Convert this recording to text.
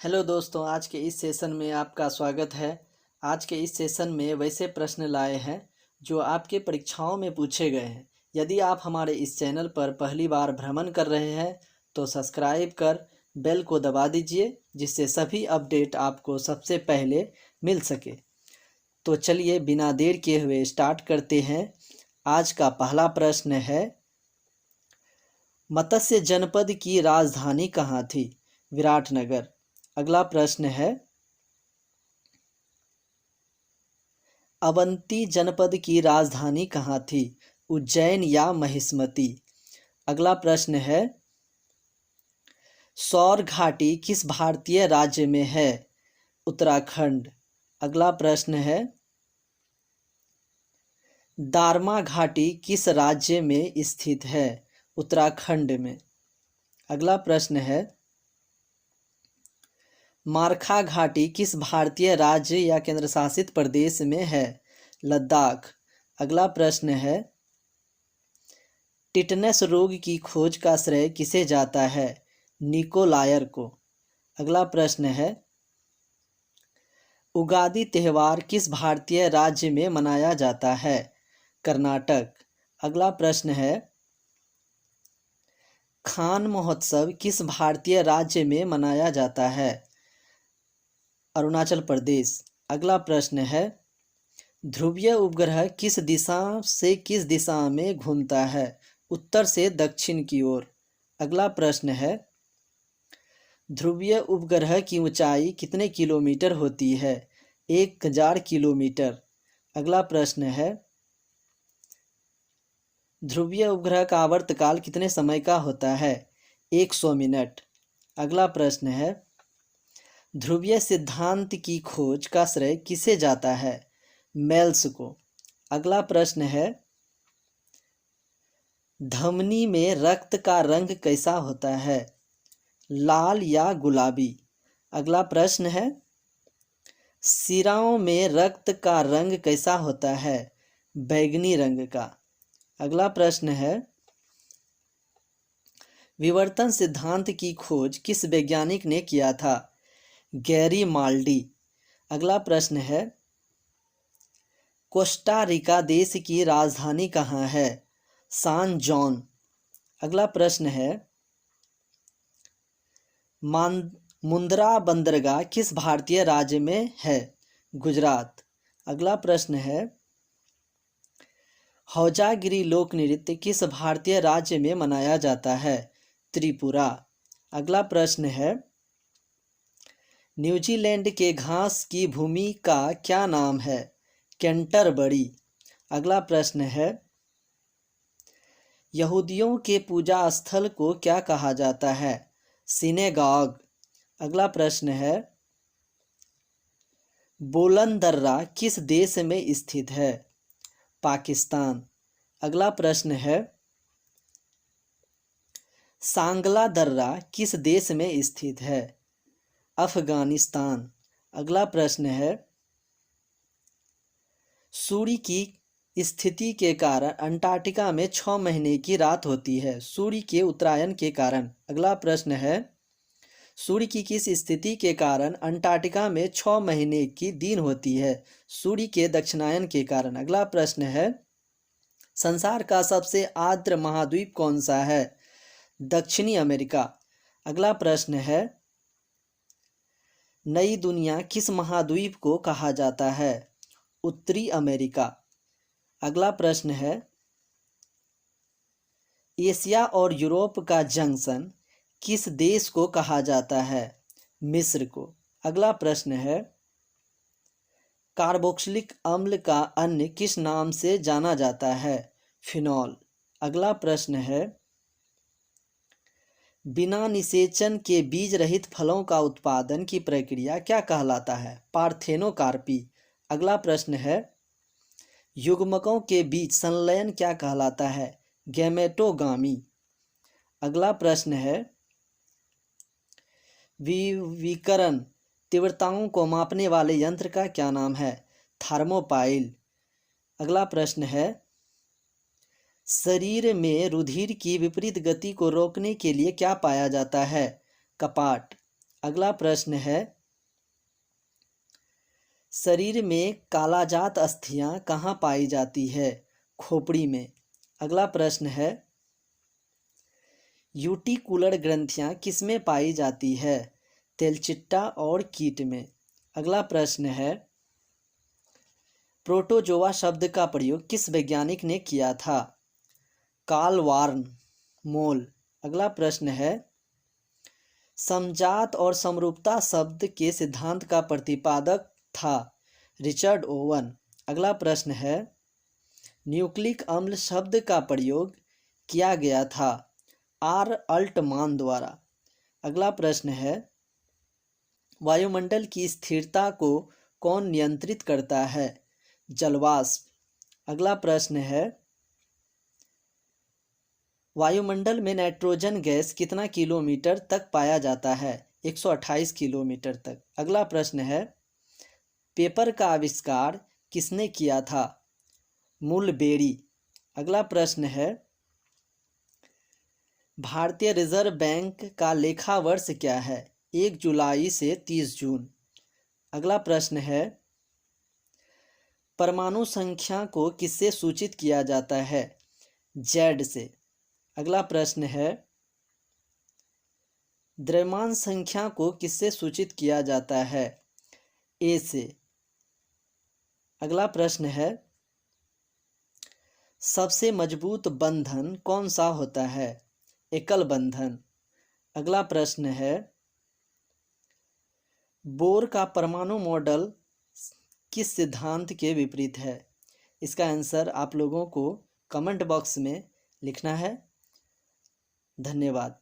Hello दोस्तों, आज के इस सेशन में आपका स्वागत है। आज के इस सेशन में वैसे प्रश्न लाए हैं जो आपके परीक्षाओं में पूछे गए हैं। यदि आप हमारे इस चैनल पर पहली बार भ्रमण कर रहे हैं तो सब्सक्राइब कर बेल को दबा दीजिए, जिससे सभी अपडेट आपको सबसे पहले मिल सके। तो चलिए बिना देर किए हुए स्टार्ट करते हैं। आज का पहला प्रश्न है, मत्स्य जनपद की राजधानी कहाँ थी? विराटनगर। अगला प्रश्न है, अवंती जनपद की राजधानी कहाँ थी? उज्जैन या महिष्मती। अगला प्रश्न है, सौर घाटी किस भारतीय राज्य में है? उत्तराखंड। अगला प्रश्न है, दारमा घाटी किस राज्य में स्थित है? उत्तराखंड में। अगला प्रश्न है, मारखा घाटी किस भारतीय राज्य या केंद्र शासित प्रदेश में है? लद्दाख। अगला प्रश्न है, टिटनेस रोग की खोज का श्रेय किसे जाता है? निकोलायर को। अगला प्रश्न है, उगादि त्यौहार किस भारतीय राज्य में मनाया जाता है? कर्नाटक। अगला प्रश्न है, खान महोत्सव किस भारतीय राज्य में मनाया जाता है? अरुणाचल प्रदेश। अगला प्रश्न है, ध्रुवीय उपग्रह किस दिशा से किस दिशा में घूमता है? उत्तर से दक्षिण की ओर। अगला प्रश्न है, ध्रुवीय उपग्रह की ऊंचाई कितने किलोमीटर होती है? 1000 किलोमीटर। अगला प्रश्न है, ध्रुवीय उपग्रह का आवर्तकाल कितने समय का होता है? 100 मिनट। अगला प्रश्न है, ध्रुवीय सिद्धांत की खोज का श्रेय किसे जाता है? मेल्स को। अगला प्रश्न है, धमनी में रक्त का रंग कैसा होता है? लाल या गुलाबी। अगला प्रश्न है, सिराओं में रक्त का रंग कैसा होता है? बैंगनी रंग का। अगला प्रश्न है, विवर्तन सिद्धांत की खोज किस वैज्ञानिक ने किया था? गैरी माल्डी। अगला प्रश्न है, कोस्टा रिका देश की राजधानी कहाँ है? सान जॉन। अगला प्रश्न है, मुंद्रा बंदरगाह किस भारतीय राज्य में है? गुजरात। अगला प्रश्न है, हौजागिरी लोक नृत्य किस भारतीय राज्य में मनाया जाता है? त्रिपुरा। अगला प्रश्न है, न्यूजीलैंड के घास की भूमि का क्या नाम है? कैंटरबरी। अगला प्रश्न है, यहूदियों के पूजा स्थल को क्या कहा जाता है? सिनेगॉग। अगला प्रश्न है, बोलन दर्रा किस देश में स्थित है? पाकिस्तान। अगला प्रश्न है, सांगला दर्रा किस देश में स्थित है? अफगानिस्तान। अगला प्रश्न है, सूर्य की स्थिति के कारण अंटार्कटिका में 6 महीने की रात होती है, सूर्य के उत्तरायण के कारण। अगला प्रश्न है, सूर्य की किस स्थिति के कारण अंटार्कटिका में 6 महीने की दिन होती है? सूर्य के दक्षिणायन के कारण। अगला प्रश्न है, संसार का सबसे आर्द्र महाद्वीप कौन सा है? दक्षिणी अमेरिका। अगला प्रश्न है, नई दुनिया किस महाद्वीप को कहा जाता है? उत्तरी अमेरिका। अगला प्रश्न है, एशिया और यूरोप का जंक्शन किस देश को कहा जाता है? मिस्र को। अगला प्रश्न है, कार्बोक्सिलिक अम्ल का अन्य किस नाम से जाना जाता है? फिनॉल। अगला प्रश्न है, बिना निषेचन के बीज रहित फलों का उत्पादन की प्रक्रिया क्या कहलाता है? पार्थेनोकार्पी। अगला प्रश्न है, युग्मकों के बीच संलयन क्या कहलाता है? गैमेटोगामी। अगला प्रश्न है, विकिरण तीव्रताओं को मापने वाले यंत्र का क्या नाम है? थर्मोपाइल। अगला प्रश्न है, शरीर में रुधिर की विपरीत गति को रोकने के लिए क्या पाया जाता है? कपाट। अगला प्रश्न है, शरीर में कालाजात अस्थियां कहाँ पाई जाती है? खोपड़ी में। अगला प्रश्न है, यूटिकुलर ग्रंथियां किसमें पाई जाती है? तेलचिट्टा और कीट में। अगला प्रश्न है, प्रोटोजोआ शब्द का प्रयोग किस वैज्ञानिक ने किया था? कार्ल वार्न मोल। अगला प्रश्न है, समजात और समरूपता शब्द के सिद्धांत का प्रतिपादक था? Richard oven. अगला प्रश्न है, न्यूक्लिक अम्ल शब्द का प्रयोग किया गया था? आर अल्टमान द्वारा। अगला प्रश्न है, वायुमंडल की स्थिरता को कौन नियंत्रित करता है? जलवाष्प। अगला प्रश्न है, वायुमंडल में नाइट्रोजन गैस कितना किलोमीटर तक पाया जाता है? 128 किलोमीटर तक। अगला प्रश्न है, पेपर का आविष्कार किसने किया था? मुलबेरी। अगला प्रश्न है, भारतीय रिजर्व बैंक का लेखा वर्ष क्या है? 1 जुलाई से 30 जून। अगला प्रश्न है, परमाणु संख्या को किससे सूचित किया जाता है? जेड से। अगला प्रश्न है, द्रव्यमान संख्या को किससे सूचित किया जाता है? ए से। अगला प्रश्न है, सबसे मजबूत बंधन कौन सा होता है? एकल बंधन। अगला प्रश्न है, बोर का परमाणु मॉडल किस सिद्धांत के विपरीत है? इसका आंसर आप लोगों को कमेंट बॉक्स में लिखना है। धन्यवाद।